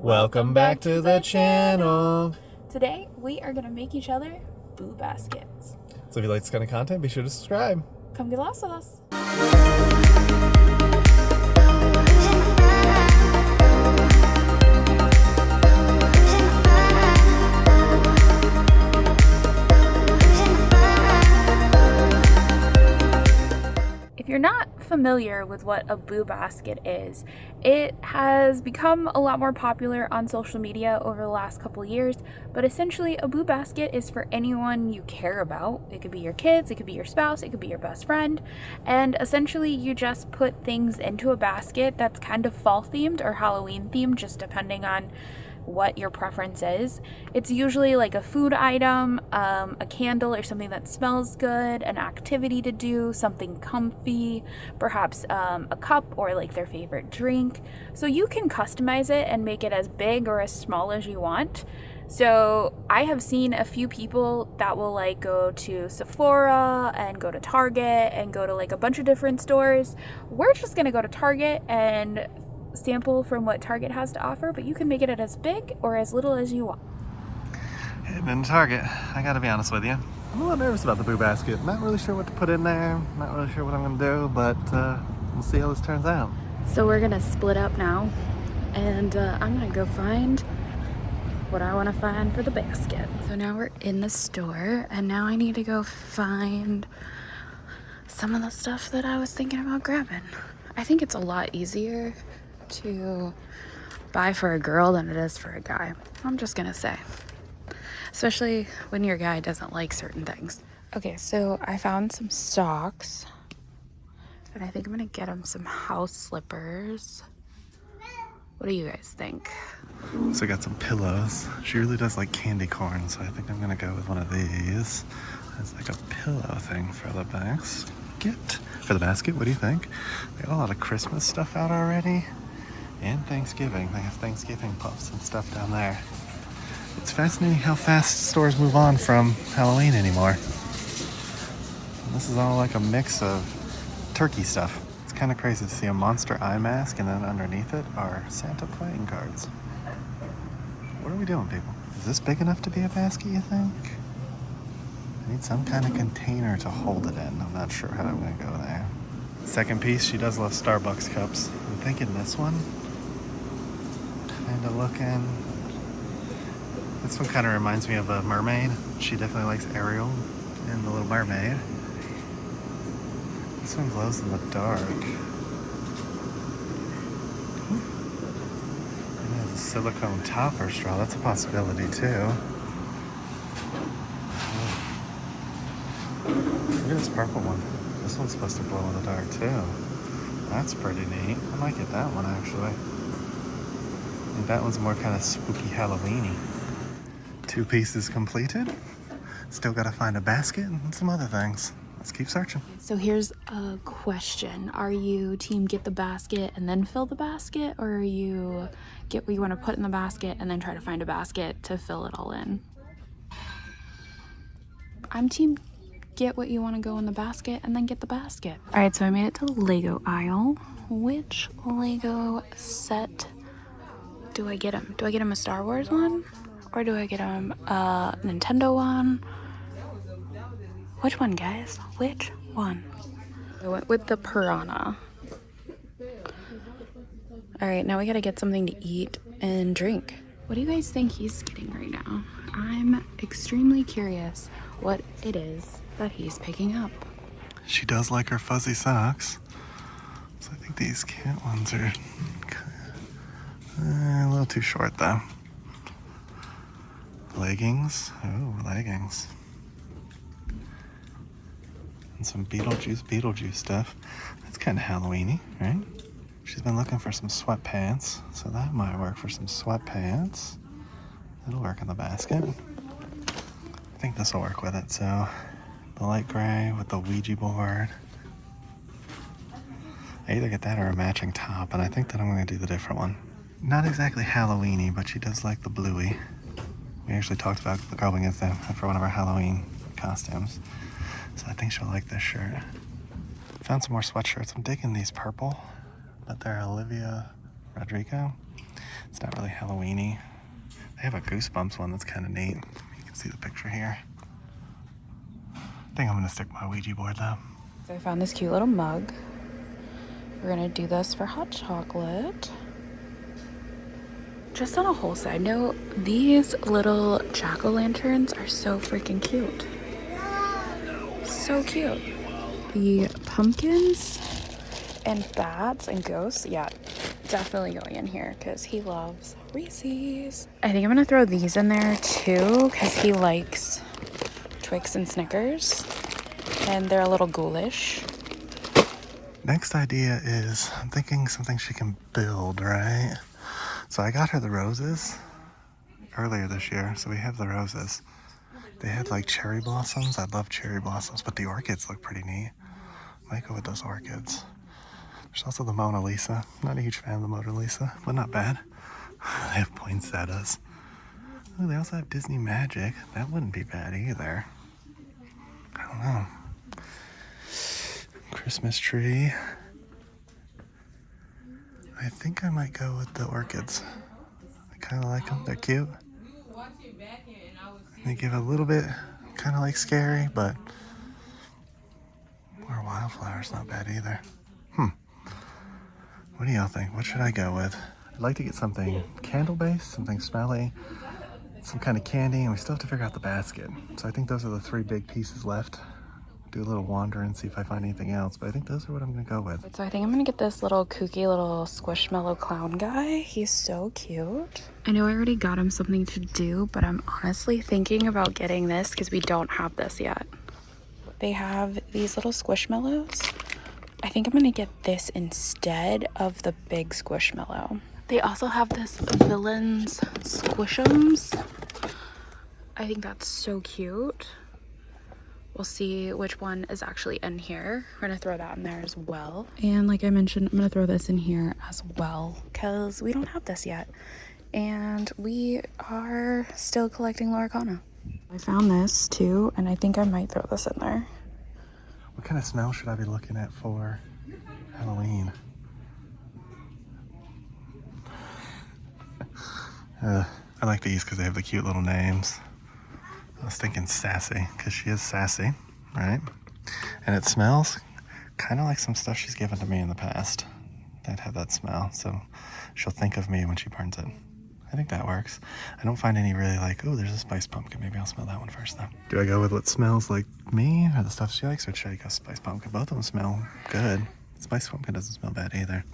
Welcome back to the channel. Today we are gonna make each other boo baskets. So if you like this kind of content, be sure to subscribe. Come get lost with us. If you're not familiar with what a boo basket is, it has become a lot more popular on social media over the last couple of years, but essentially a boo basket is for anyone you care about. It could be your kids, it could be your spouse, it could be your best friend, and essentially you just put things into a basket that's kind of fall themed or Halloween themed, just depending on what your preference is. It's usually like a food item, a candle or something that smells good, an activity to do, something comfy, perhaps a cup or like their favorite drink. So you can customize it and make it as big or as small as you want. So I have seen a few people that will like go to Sephora and go to Target and go to like a bunch of different stores. We're just gonna go to Target and sample from what Target has to offer, but you can make it as big or as little as you want. Heading into Target. I gotta be honest with you, I'm a little nervous about the boo basket. Not really sure what to put in there, not really sure what I'm gonna do, but we'll see how this turns out. So we're gonna split up now, and I'm gonna go find what I want to find for the basket. So now we're in the store, and now I need to go find some of the stuff that I was thinking about grabbing. I think it's a lot easier to buy for a girl than it is for a guy. I'm just gonna say, especially when your guy doesn't like certain things. Okay, so I found some socks, and I think I'm gonna get him some house slippers. What do you guys think? So I got some pillows. She really does like candy corn, so I think I'm gonna go with one of these as like a pillow thing for the basket. For the basket, what do you think? They got a lot of Christmas stuff out already. And Thanksgiving. They have Thanksgiving puffs and stuff down there. It's fascinating how fast stores move on from Halloween anymore. And this is all like a mix of turkey stuff. It's kind of crazy to see a monster eye mask and then underneath it are Santa playing cards. What are we doing, people? Is this big enough to be a basket, you think? I need some kind of container to hold it in. I'm not sure how I'm gonna go there. Second piece, she does love Starbucks cups. I'm thinking this one. Kinda looking. This one kind of reminds me of a mermaid. She definitely likes Ariel and the Little Mermaid. This one glows in the dark. It has a silicone topper straw. That's a possibility too. Look at this purple one. This one's supposed to glow in the dark too. That's pretty neat. I might get that one actually. I think that one's more kind of spooky Halloween-y. 2 pieces completed. Still gotta find a basket and some other things. Let's keep searching. So here's a question. Are you team get the basket and then fill the basket, or are you get what you want to put in the basket and then try to find a basket to fill it all in? I'm team get what you want to go in the basket and then get the basket. All right, so I made it to the Lego aisle. Which Lego set do I get him? Do I get him a Star Wars one? Or do I get him a Nintendo one? Which one, guys? Which one? I went with the Piranha. All right, now we gotta get something to eat and drink. What do you guys think he's getting right now? I'm extremely curious what it is that he's picking up. She does like her fuzzy socks. So I think these cat ones are a little too short though. Leggings. Oh, leggings. And some Beetlejuice stuff. That's kind of Halloween-y, right? She's been looking for some sweatpants, so that might work for some sweatpants. It'll work in the basket. I think this will work with it, so the light gray with the Ouija board. I either get that or a matching top, and I think that I'm gonna do the different one. Not exactly Halloween-y, but she does like the bluey. We actually talked about going as them for one of our Halloween costumes. So I think she'll like this shirt. Found some more sweatshirts. I'm digging these purple, but they're Olivia Rodrigo. It's not really Halloween-y. They have a Goosebumps one that's kind of neat. You can see the picture here. I think I'm gonna stick my Ouija board though. So I found this cute little mug. We're gonna do this for hot chocolate. Just on a whole side note, these little jack-o'-lanterns are so freaking cute. So cute. The pumpkins and bats and ghosts, yeah, definitely going in here because he loves Reese's. I think I'm gonna throw these in there too because he likes Twix and Snickers and they're a little ghoulish. Next idea is, I'm thinking something she can build, right? So I got her the roses earlier this year, so we have the roses. They had like cherry blossoms. I love cherry blossoms, but the orchids look pretty neat. Might go with those orchids. There's also the Mona Lisa. Not a huge fan of the Mona Lisa, but not bad. They have poinsettias. Oh, they also have Disney Magic. That wouldn't be bad either. I don't know. Christmas tree. I think I might go with the orchids. I kind of like them. They're cute. They give a little bit, kind of like scary, but or wildflowers, not bad either. What do y'all think? What should I go with? I'd like to get something candle-based, something smelly, some kind of candy, and we still have to figure out the basket. So I think those are the 3 big pieces left. Do a little wander and see if I find anything else, but I think those are what I'm gonna go with. So I think I'm gonna get this little kooky little squishmallow clown guy. He's so cute. I know I already got him something to do, but I'm honestly thinking about getting this because we don't have this yet. They have these little squishmallows. I think I'm gonna get this instead of the big squishmallow. They also have this Villains Squishums. I think that's so cute. We'll see which one is actually in here. We're gonna throw that in there as well. And like I mentioned, I'm gonna throw this in here as well because we don't have this yet. And we are still collecting Loricana. I found this too, and I think I might throw this in there. What kind of smell should I be looking at for Halloween? I like these because they have the cute little names. I was thinking sassy because she is sassy, right? And it smells kind of like some stuff she's given to me in the past that have that smell. So she'll think of me when she burns it. I think that works. I don't find any really like, oh, there's a spice pumpkin. Maybe I'll smell that one first though. Do I go with what smells like me or the stuff she likes, or should I go spice pumpkin? Both of them smell good. Spice pumpkin doesn't smell bad either.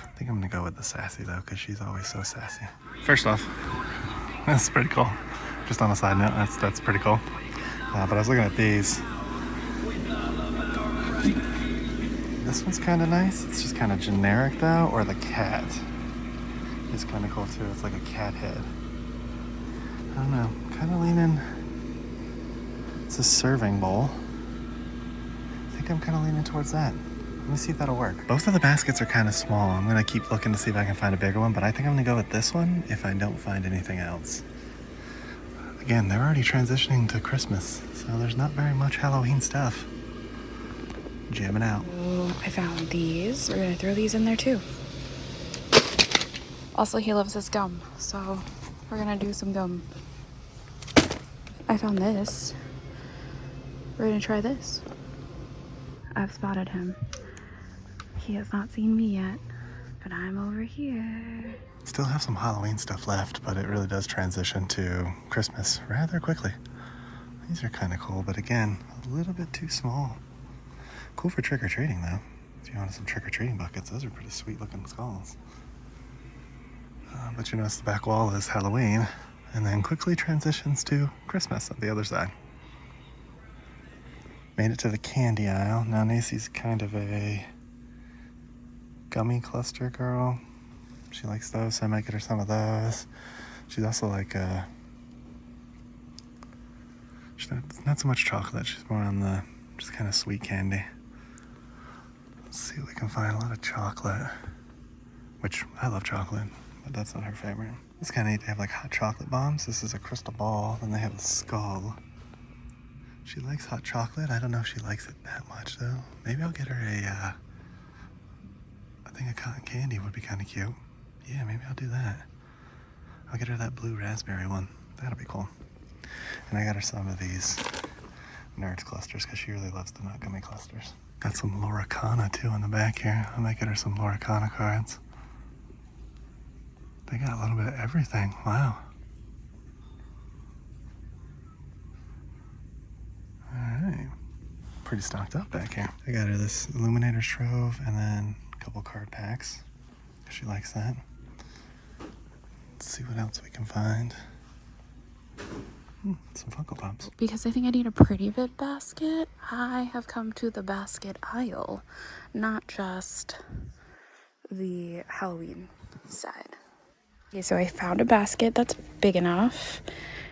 I think I'm gonna go with the sassy though, because she's always so sassy. First off, that's pretty cool. Just on a side note, that's pretty cool. But I was looking at these. This one's kind of nice. It's just kind of generic though, or the cat is kind of cool too. It's like a cat head. I don't know, kind of leaning. It's a serving bowl. I think I'm kind of leaning towards that. Let me see if that'll work. Both of the baskets are kind of small. I'm gonna keep looking to see if I can find a bigger one, but I think I'm gonna go with this one if I don't find anything else. Again, they're already transitioning to Christmas, so there's not very much Halloween stuff. Jamming out. Oh, I found these. We're gonna throw these in there too. Also, he loves his gum, so we're gonna do some gum. I found this. We're gonna try this. I've spotted him. He has not seen me yet, but I'm over here. Still have some Halloween stuff left, but it really does transition to Christmas rather quickly. These are kind of cool, but again, a little bit too small. Cool for trick-or-treating though. If you wanted some trick-or-treating buckets, those are pretty sweet looking skulls. But you notice the back wall is Halloween, and then quickly transitions to Christmas on the other side. Made it to the candy aisle. Now Nacy's kind of a gummy cluster girl. She likes those, so I might get her some of those. She's also like she's not so much chocolate, she's more on the just kind of sweet candy. Let's see what we can find. A lot of chocolate, which I love chocolate, but that's not her favorite. It's kind of neat. They have like hot chocolate bombs. This is a crystal ball, then they have a skull. She likes hot chocolate. I don't know if she likes it that much though. Maybe I'll get her a I think a cotton candy would be kind of cute. Yeah, maybe I'll do that. I'll get her that blue raspberry one. That'll be cool. And I got her some of these Nerds clusters because she really loves the nut gummy clusters. Got some Loracana too in the back here. I might get her some Loracana cards. They got a little bit of everything. Wow. Alright. Pretty stocked up back here. I got her this Illuminator's Trove and then a couple card packs. She likes that. Let's see what else we can find. Some Funko Pops. Because I think I need a pretty bit basket, I have come to the basket aisle, not just the Halloween side. Okay, so I found a basket that's big enough.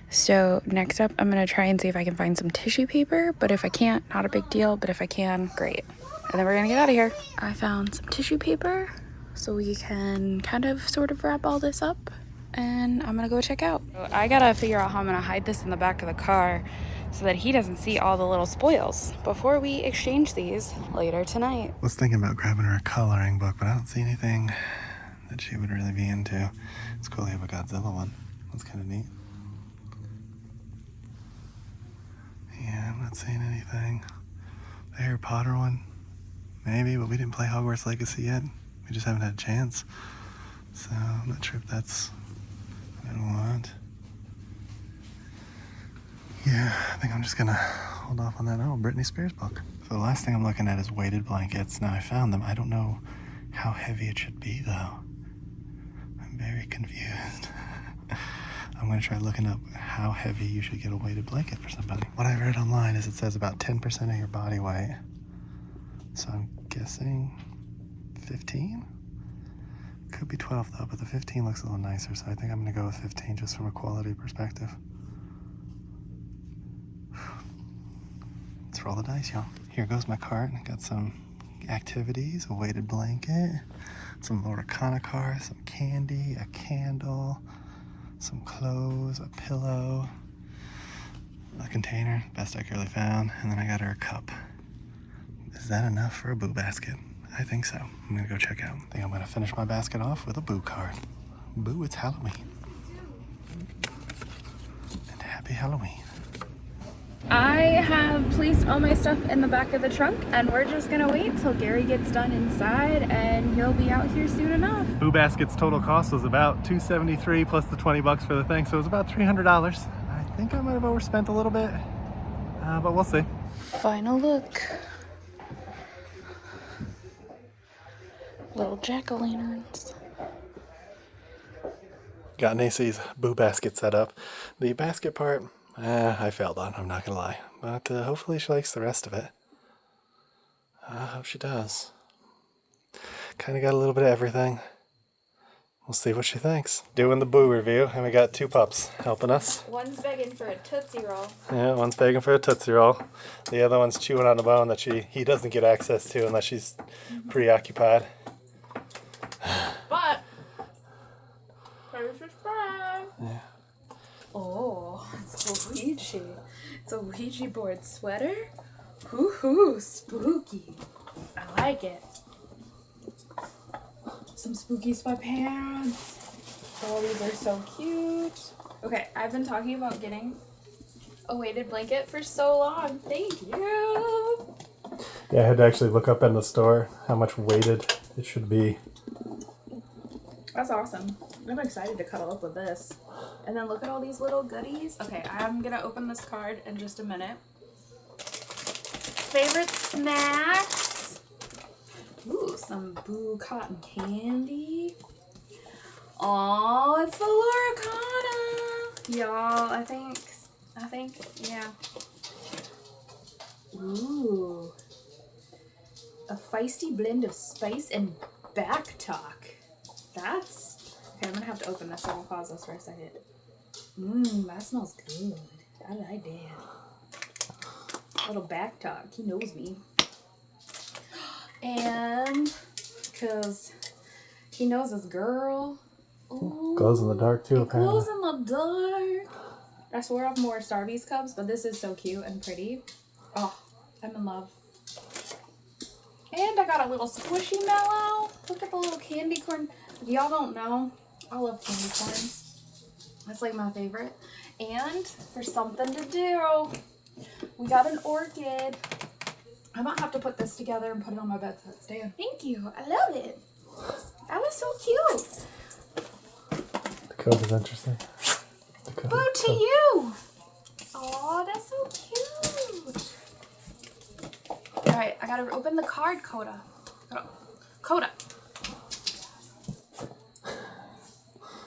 So next up, I'm gonna try and see if I can find some tissue paper, but if I can't, not a big deal, but if I can, great. And then we're gonna get out of here. I found some tissue paper so we can kind of sort of wrap all this up, and I'm gonna go check out. I gotta figure out how I'm gonna hide this in the back of the car so that he doesn't see all the little spoils before we exchange these later tonight. I was thinking about grabbing her a coloring book, but I don't see anything that she would really be into. It's cool to have a Godzilla one. That's kind of neat. Yeah, I'm not seeing anything. The Harry Potter one, maybe, but we didn't play Hogwarts Legacy yet. We just haven't had a chance. So I'm not sure if that's what I want. Yeah, I think I'm just gonna hold off on that old Britney Spears book. So the last thing I'm looking at is weighted blankets. Now I found them. I don't know how heavy it should be though. I'm very confused. I'm gonna try looking up how heavy you should get a weighted blanket for somebody. What I read online is it says about 10% of your body weight. So I'm guessing 15? Could be 12 though, but the 15 looks a little nicer, so I think I'm gonna go with 15 just from a quality perspective. Let's roll the dice, y'all. Here goes my cart. Got some activities, a weighted blanket, some Loracana cards, some candy, a candle, some clothes, a pillow, a container, best I could really found, and then I got her a cup. Is that enough for a boo basket? I think so. I'm gonna go check out. I think I'm gonna finish my basket off with a boo card. Boo, it's Halloween. And happy Halloween. I have placed all my stuff in the back of the trunk, and we're just gonna wait till Gary gets done inside, and he'll be out here soon enough. Boo Basket's total cost was about $273 plus the 20 bucks for the thing, so it was about $300. I think I might have overspent a little bit, but we'll see. Final look. Little jack-o'-lanterns. Got Nacy's Boo Basket set up. The basket part, I failed on, I'm not gonna lie. But hopefully she likes the rest of it. I hope she does. Kind of got a little bit of everything. We'll see what she thinks. Doing the Boo review, and we got two pups helping us. One's begging for a Tootsie Roll. Yeah, one's begging for a Tootsie Roll. The other one's chewing on the bone that he doesn't get access to unless she's preoccupied. But there's your surprise. Yeah. Oh, it's a Ouija. It's a Ouija board sweater. Hoo-hoo, spooky. I like it. Some spooky sweatpants. Oh, these are so cute. Okay, I've been talking about getting a weighted blanket for so long. Thank you. Yeah, I had to actually look up in the store how much weighted it should be. That's awesome. I'm excited to cuddle up with this. And then look at all these little goodies. Okay, I'm gonna open this card in just a minute. Favorite snacks? Ooh, some Boo cotton candy. Oh, it's the Loracana. Y'all, I think, yeah. Ooh. A feisty blend of spice and back talk. That's... Okay, I'm gonna have to open this, so I'll pause this for a second. That smells good. I like that. Little back talk. He knows me. And... because he knows his girl. Ooh, Glows in the dark too, apparently. Glows in the dark. I swore off more Starbucks cups, but this is so cute and pretty. Oh, I'm in love. And I got a little squishy mellow. Look at the little candy corn. If y'all don't know, I love candy corns. That's like my favorite. And for something to do, we got an orchid. I might have to put this together and put it on my bedside stand. Thank you. I love it. That was so cute. The coat is interesting. Boo to you. Oh, that's so cute. All right, I gotta open the card, Coda. Coda.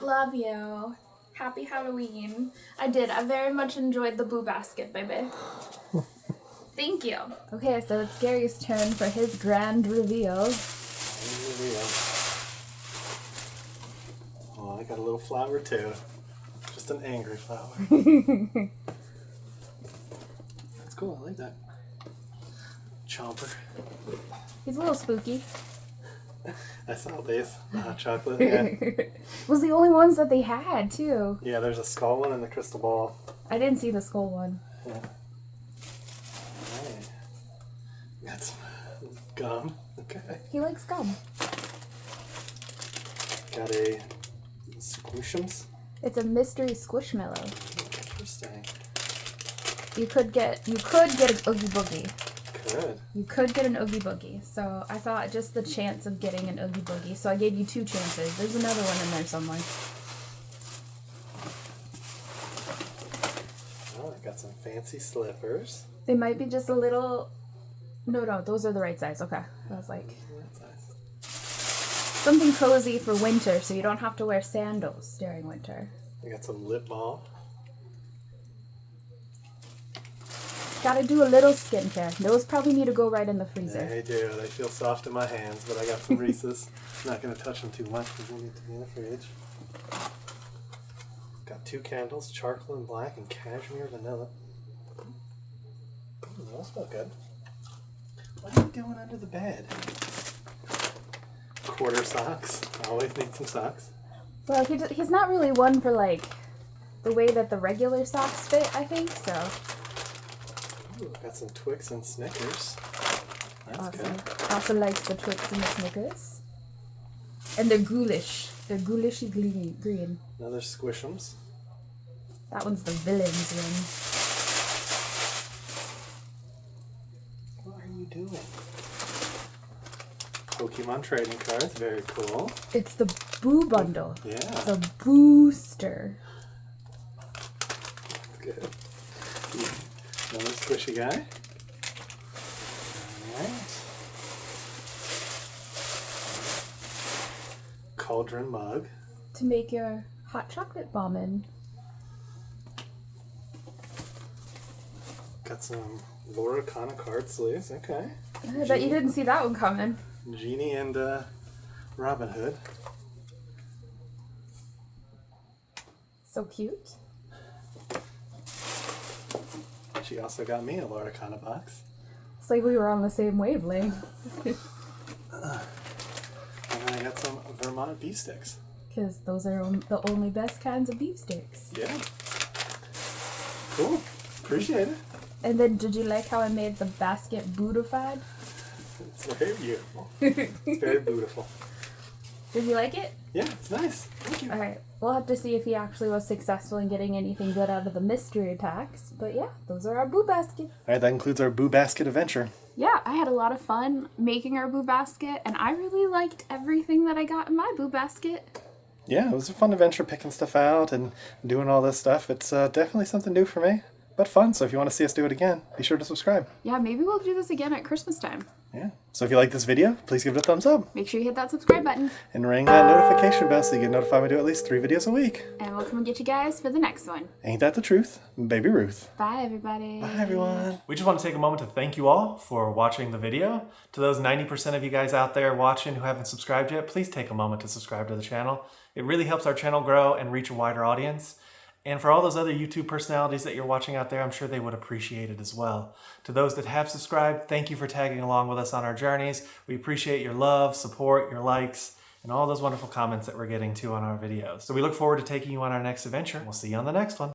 Love you. Happy Halloween. I did. I very much enjoyed the boo basket, baby. Thank you. Okay, so it's Gary's turn for his grand reveal. Oh, I got a little flower too. Just an angry flower. That's cool. I like that. Chomper. He's a little spooky. I saw these. Hot chocolate. Yeah. Was the only ones that they had too. Yeah, there's a skull one and the crystal ball. I didn't see the skull one. Yeah. Alright. Got some gum. Okay. He likes gum. Got a Squishums. It's a mystery squishmallow. Interesting. You could get an Oogie Boogie. Good. You could get an Oogie Boogie. So I thought just the chance of getting an Oogie Boogie. So I gave you 2 chances. There's another one in there somewhere. Oh, I got some fancy slippers. They might be just a little... No, those are the right size. Okay. I was like... That's nice. Something cozy for winter so you don't have to wear sandals during winter. I got some lip balm. Gotta do a little skincare. Those probably need to go right in the freezer. They do. They feel soft in my hands, but I got some Reese's. I'm not going to touch them too much because they need to be in the fridge. Got 2 candles, charcoal and black and cashmere vanilla. Ooh, those smell good. What are you doing under the bed? Quarter socks. Always need some socks. Well, he's not really one for like the way that the regular socks fit, I think, so. Ooh, got some Twix and Snickers. That's Awesome. good. Also likes the Twix and the Snickers. And they're ghoulish. They're ghoulishy green. Another Squishums. That one's the villain's one. What are you doing? Pokemon trading cards. Very cool. It's the Boo Bundle. Yeah. It's a booster. That's good. Another squishy guy. Alright. Cauldron mug. To make your hot chocolate bomb in. Got some Laura Kana card sleeves. Okay. I bet you didn't see that one coming. Genie and Robin Hood. So cute. She also got me a Laura Kana box. It's like we were on the same wavelength. And then I got some Vermont beef sticks. Because those are the only best kinds of beef sticks. Yeah. Cool. Appreciate it. And then did you like how I made the basket bootified? It's very beautiful. It's very beautiful. Did you like it? Yeah, it's nice. Thank you. Alright, we'll have to see if he actually was successful in getting anything good out of the mystery packs. But yeah, those are our boo baskets. Alright, that includes our boo basket adventure. Yeah, I had a lot of fun making our boo basket, and I really liked everything that I got in my boo basket. Yeah, it was a fun adventure picking stuff out and doing all this stuff. It's definitely something new for me, but fun. So if you want to see us do it again, be sure to subscribe. Yeah, maybe we'll do this again at Christmas time. Yeah. So if you like this video, please give it a thumbs up. Make sure you hit that subscribe button. And ring that notification bell so you get notified when we do at least 3 videos a week. And we'll come and get you guys for the next one. Ain't that the truth? Baby Ruth. Bye, everybody. Bye, everyone. We just want to take a moment to thank you all for watching the video. To those 90% of you guys out there watching who haven't subscribed yet, please take a moment to subscribe to the channel. It really helps our channel grow and reach a wider audience. And for all those other YouTube personalities that you're watching out there, I'm sure they would appreciate it as well. To those that have subscribed, thank you for tagging along with us on our journeys. We appreciate your love, support, your likes, and all those wonderful comments that we're getting to on our videos. So we look forward to taking you on our next adventure. We'll see you on the next one.